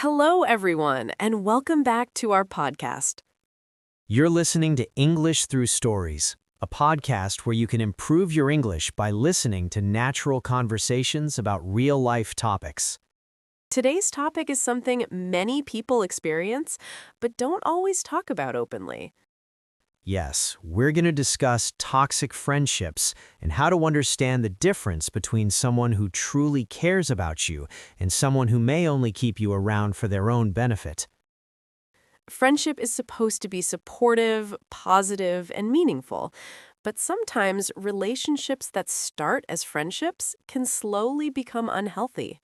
Hello, everyone, and welcome back to our podcast. You're listening to English Through Stories, a podcast where you can improve your English by listening to natural conversations about real-life topics. Today's topic is something many people experience, but don't always talk about openly. Yes, we're going to discuss toxic friendships and how to understand the difference between someone who truly cares about you and someone who may only keep you around for their own benefit. Friendship is supposed to be supportive, positive, and meaningful, but sometimes relationships that start as friendships can slowly become unhealthy.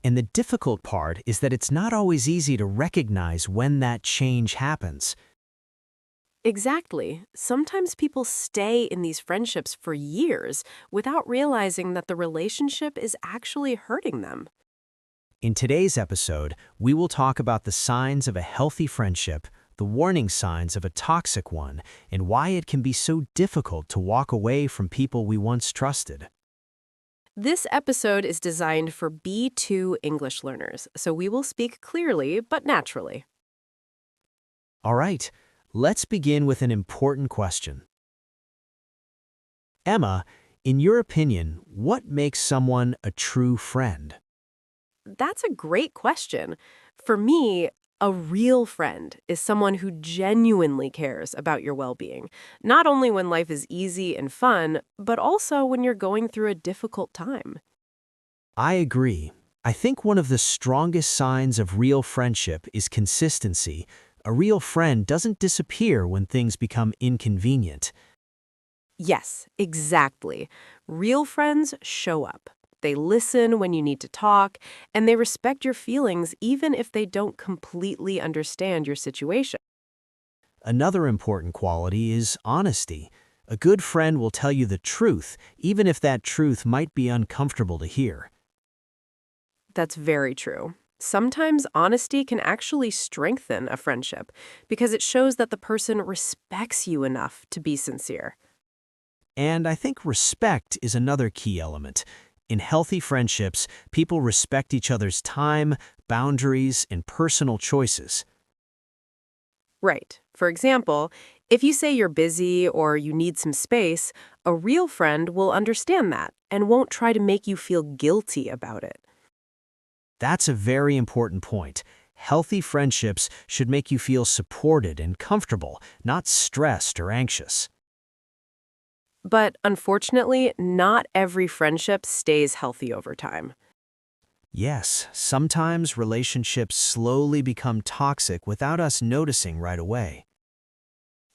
And the difficult part is that it's not always easy to recognize when that change happens. Exactly. Sometimes people stay in these friendships for years without realizing that the relationship is actually hurting them. In today's episode, we will talk about the signs of a healthy friendship, the warning signs of a toxic one, and why it can be so difficult to walk away from people we once trusted. This episode is designed for B2 English learners, so we will speak clearly but naturally. All right, let's begin with an important question. Emma, in your opinion, what makes someone a true friend? That's a great question. For me, a real friend is someone who genuinely cares about your well-being, not only when life is easy and fun, but also when you're going through a difficult time. I agree. I think one of the strongest signs of real friendship is consistency. A real friend doesn't disappear when things become inconvenient. Yes, exactly. Real friends show up. They listen when you need to talk, and they respect your feelings even if they don't completely understand your situation. Another important quality is honesty. A good friend will tell you the truth, even if that truth might be uncomfortable to hear. That's very true. Sometimes honesty can actually strengthen a friendship because it shows that the person respects you enough to be sincere. And I think respect is another key element. In healthy friendships, people respect each other's time, boundaries, and personal choices. Right. For example, if you say you're busy or you need some space, a real friend will understand that and won't try to make you feel guilty about it. That's a very important point. Healthy friendships should make you feel supported and comfortable, not stressed or anxious. But unfortunately, not every friendship stays healthy over time. Yes, sometimes relationships slowly become toxic without us noticing right away.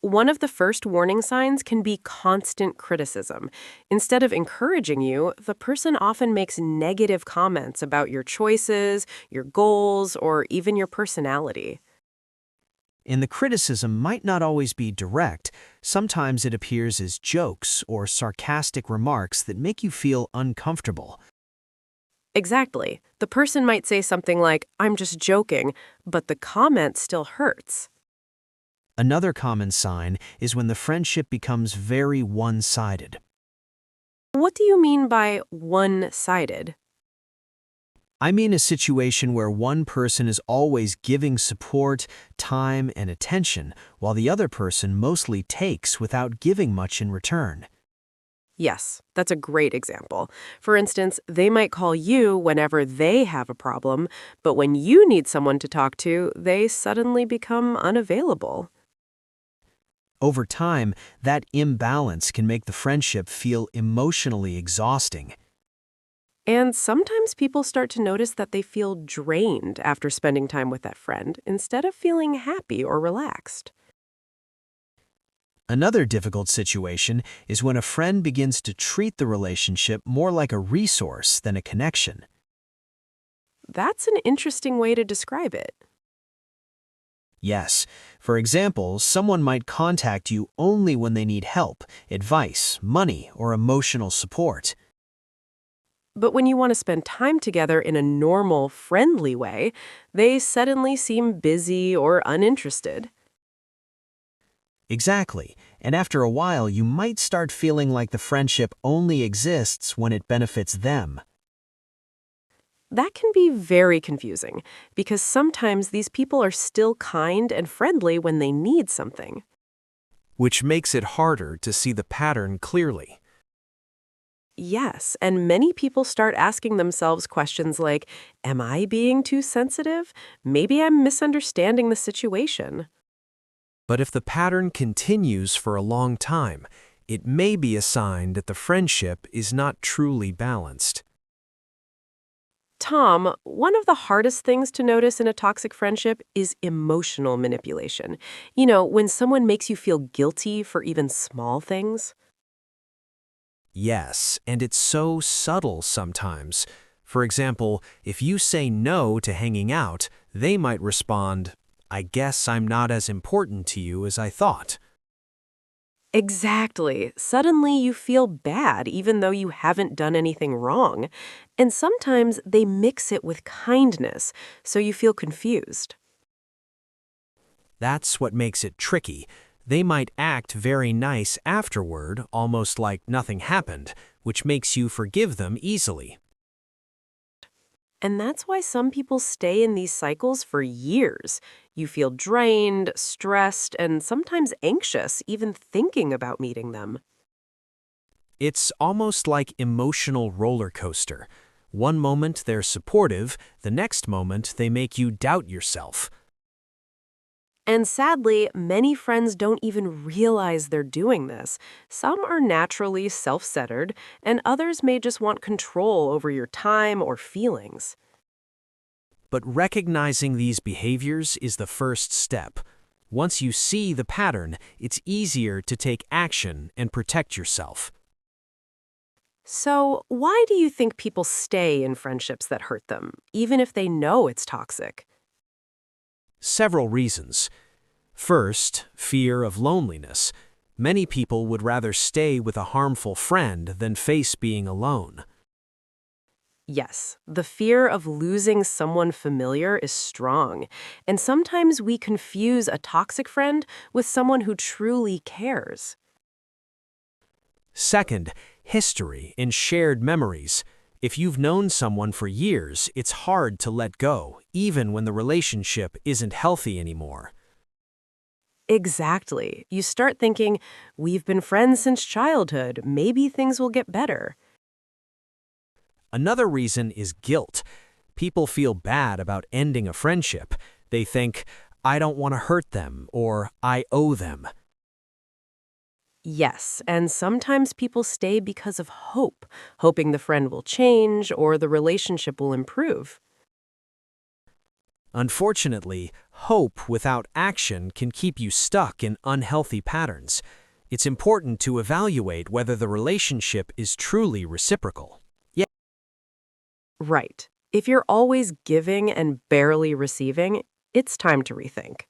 One of the first warning signs can be constant criticism. Instead of encouraging you, the person often makes negative comments about your choices, your goals, or even your personality. And the criticism might not always be direct. Sometimes it appears as jokes or sarcastic remarks that make you feel uncomfortable. Exactly. The person might say something like, "I'm just joking," but the comment still hurts. Another common sign is when the friendship becomes very one-sided. What do you mean by one-sided? I mean a situation where one person is always giving support, time, and attention, while the other person mostly takes without giving much in return. Yes, that's a great example. For instance, they might call you whenever they have a problem, but when you need someone to talk to, they suddenly become unavailable. Over time, that imbalance can make the friendship feel emotionally exhausting. And sometimes people start to notice that they feel drained after spending time with that friend instead of feeling happy or relaxed. Another difficult situation is when a friend begins to treat the relationship more like a resource than a connection. That's an interesting way to describe it. Yes, for example, someone might contact you only when they need help, advice, money, or emotional support. But when you want to spend time together in a normal, friendly way, they suddenly seem busy or uninterested. Exactly, and after a while you might start feeling like the friendship only exists when it benefits them. That can be very confusing because sometimes these people are still kind and friendly when they need something. which makes it harder to see the pattern clearly. Yes, and many people start asking themselves questions like, am I being too sensitive? Maybe I'm misunderstanding the situation. But if the pattern continues for a long time, it may be a sign that the friendship is not truly balanced. Tom, one of the hardest things to notice in a toxic friendship is emotional manipulation. When someone makes you feel guilty for even small things. Yes, and it's so subtle sometimes. For example, if you say no to hanging out, they might respond, I guess I'm not as important to you as I thought. Exactly. Suddenly you feel bad even though you haven't done anything wrong. And sometimes they mix it with kindness, so you feel confused. That's what makes it tricky. They might act very nice afterward, almost like nothing happened, which makes you forgive them easily. And that's why some people stay in these cycles for years. You feel drained, stressed, and sometimes anxious even thinking about meeting them. It's almost like emotional roller coaster. One moment they're supportive, the next moment they make you doubt yourself. And sadly, many friends don't even realize they're doing this. Some are naturally self-centered, and others may just want control over your time or feelings. But recognizing these behaviors is the first step. Once you see the pattern, it's easier to take action and protect yourself. So, why do you think people stay in friendships that hurt them, even if they know it's toxic? Several reasons. First, fear of loneliness. Many people would rather stay with a harmful friend than face being alone. Yes, the fear of losing someone familiar is strong, and sometimes we confuse a toxic friend with someone who truly cares. Second, history and shared memories. If you've known someone for years, it's hard to let go, even when the relationship isn't healthy anymore. Exactly. You start thinking, we've been friends since childhood, maybe things will get better. Another reason is guilt. People feel bad about ending a friendship. They think, I don't want to hurt them, or I owe them. Yes, and sometimes people stay because of hope, hoping the friend will change or the relationship will improve. Unfortunately, hope without action can keep you stuck in unhealthy patterns. It's important to evaluate whether the relationship is truly reciprocal. Right. If you're always giving and barely receiving, it's time to rethink.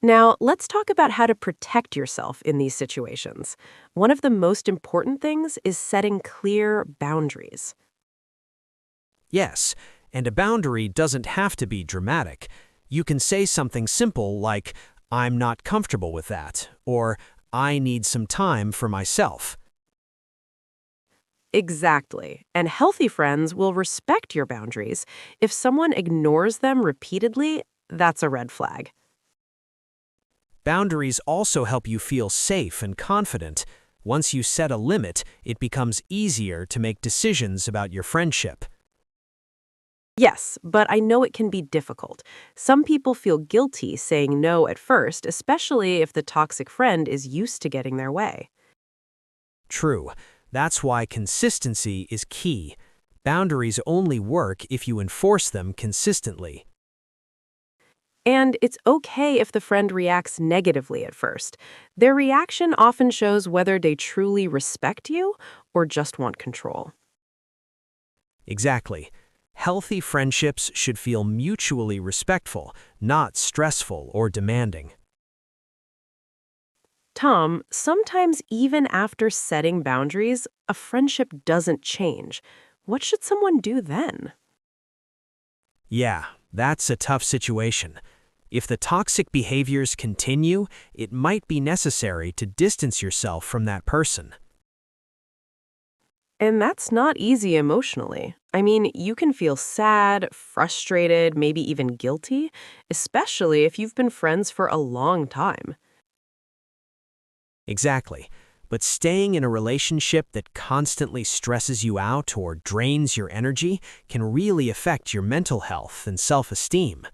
Now, let's talk about how to protect yourself in these situations. One of the most important things is setting clear boundaries. Yes, and a boundary doesn't have to be dramatic. You can say something simple like, I'm not comfortable with that, or I need some time for myself. Exactly. And healthy friends will respect your boundaries. If someone ignores them repeatedly, that's a red flag. Boundaries also help you feel safe and confident. Once you set a limit, it becomes easier to make decisions about your friendship. Yes, but I know it can be difficult. Some people feel guilty saying no at first, especially if the toxic friend is used to getting their way. True. That's why consistency is key. Boundaries only work if you enforce them consistently. And it's okay if the friend reacts negatively at first. Their reaction often shows whether they truly respect you or just want control. Exactly. Healthy friendships should feel mutually respectful, not stressful or demanding. Tom, sometimes even after setting boundaries, a friendship doesn't change. What should someone do then? Yeah, that's a tough situation. If the toxic behaviors continue, it might be necessary to distance yourself from that person. And that's not easy emotionally. I mean, you can feel sad, frustrated, maybe even guilty, especially if you've been friends for a long time. Exactly. But staying in a relationship that constantly stresses you out or drains your energy can really affect your mental health and self-esteem.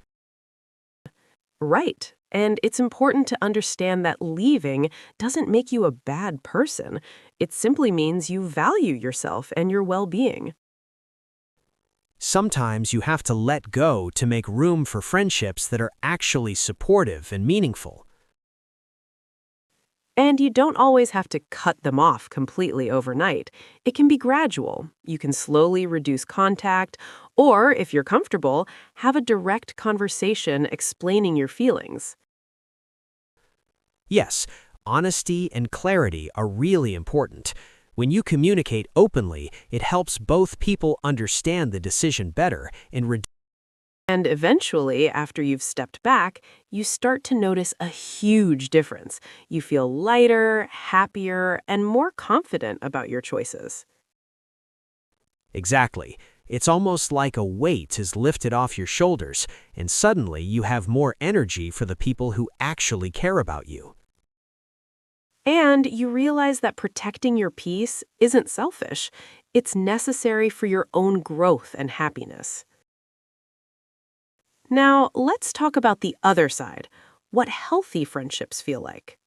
Right. And it's important to understand that leaving doesn't make you a bad person. It simply means you value yourself and your well being. Sometimes you have to let go to make room for friendships that are actually supportive and meaningful. And you don't always have to cut them off completely overnight. It can be gradual. You can slowly reduce contact, or if you're comfortable, have a direct conversation explaining your feelings. Yes, honesty and clarity are really important. When you communicate openly, it helps both people understand the decision better and And eventually, after you've stepped back, you start to notice a huge difference. You feel lighter, happier, and more confident about your choices. Exactly. It's almost like a weight is lifted off your shoulders, and suddenly you have more energy for the people who actually care about you. And you realize that protecting your peace isn't selfish, it's necessary for your own growth and happiness. Now, let's talk about the other side, what healthy friendships feel like.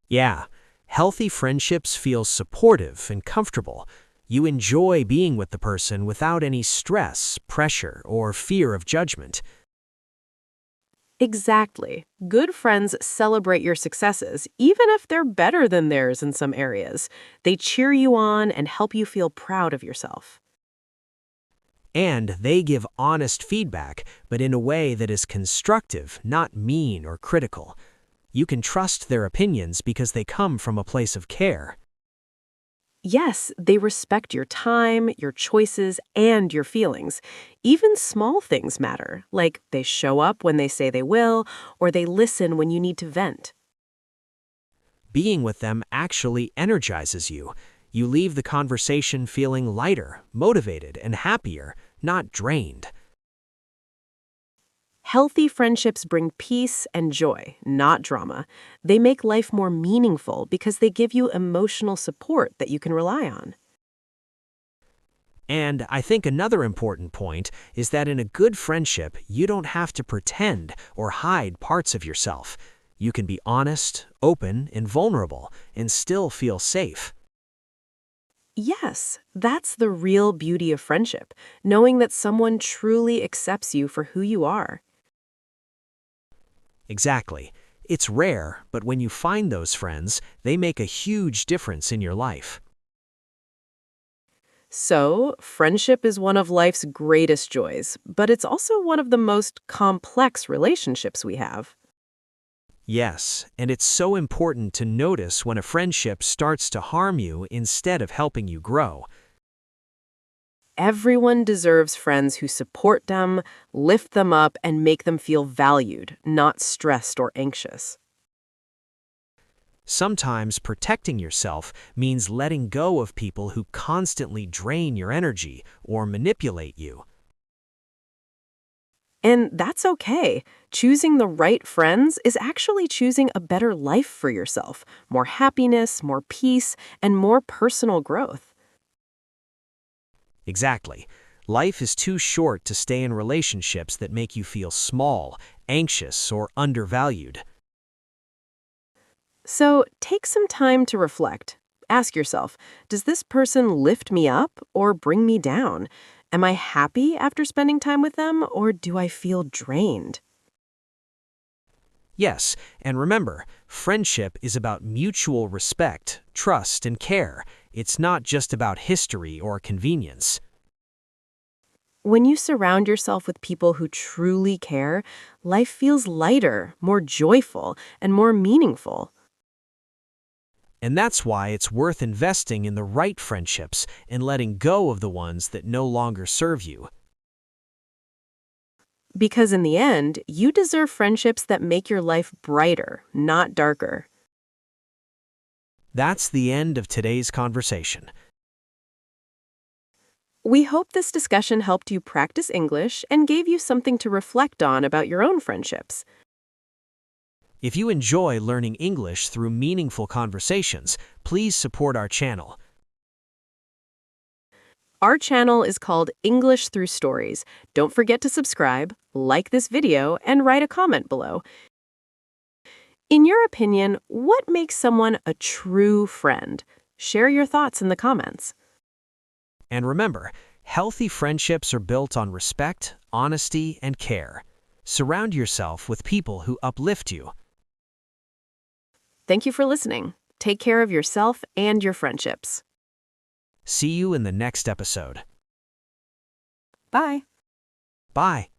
Yeah, healthy friendships feel supportive and comfortable. You enjoy being with the person without any stress, pressure, or fear of judgment. Exactly. Good friends celebrate your successes, even if they're better than theirs in some areas. They cheer you on and help you feel proud of yourself. And they give honest feedback, but in a way that is constructive, not mean or critical. You can trust their opinions because they come from a place of care. Yes, they respect your time, your choices, and your feelings. Even small things matter, like they show up when they say they will, or they listen when you need to vent. Being with them actually energizes you. You leave the conversation feeling lighter, motivated, and happier, not drained. Healthy friendships bring peace and joy, not drama. They make life more meaningful because they give you emotional support that you can rely on. And I think another important point is that in a good friendship, you don't have to pretend or hide parts of yourself. You can be honest, open, and vulnerable, and still feel safe. Yes, that's the real beauty of friendship, knowing that someone truly accepts you for who you are. Exactly. It's rare, but when you find those friends, they make a huge difference in your life. So, friendship is one of life's greatest joys, but it's also one of the most complex relationships we have. Yes, and it's so important to notice when a friendship starts to harm you instead of helping you grow. Everyone deserves friends who support them, lift them up, and make them feel valued, not stressed or anxious. Sometimes protecting yourself means letting go of people who constantly drain your energy or manipulate you. And that's okay. Choosing the right friends is actually choosing a better life for yourself, more happiness, more peace, and more personal growth. Exactly. Life is too short to stay in relationships that make you feel small, anxious, or undervalued. So take some time to reflect. Ask yourself, does this person lift me up or bring me down? Am I happy after spending time with them, or do I feel drained? Yes, and remember, friendship is about mutual respect, trust, and care. It's not just about history or convenience. When you surround yourself with people who truly care, life feels lighter, more joyful, and more meaningful. And that's why it's worth investing in the right friendships and letting go of the ones that no longer serve you. Because in the end, you deserve friendships that make your life brighter, not darker. That's the end of today's conversation. We hope this discussion helped you practice English and gave you something to reflect on about your own friendships. If you enjoy learning English through meaningful conversations, please support our channel. Our channel is called English Through Stories. Don't forget to subscribe, like this video, and write a comment below. In your opinion, what makes someone a true friend? Share your thoughts in the comments. And remember, healthy friendships are built on respect, honesty, and care. Surround yourself with people who uplift you. Thank you for listening. Take care of yourself and your friendships. See you in the next episode. Bye. Bye.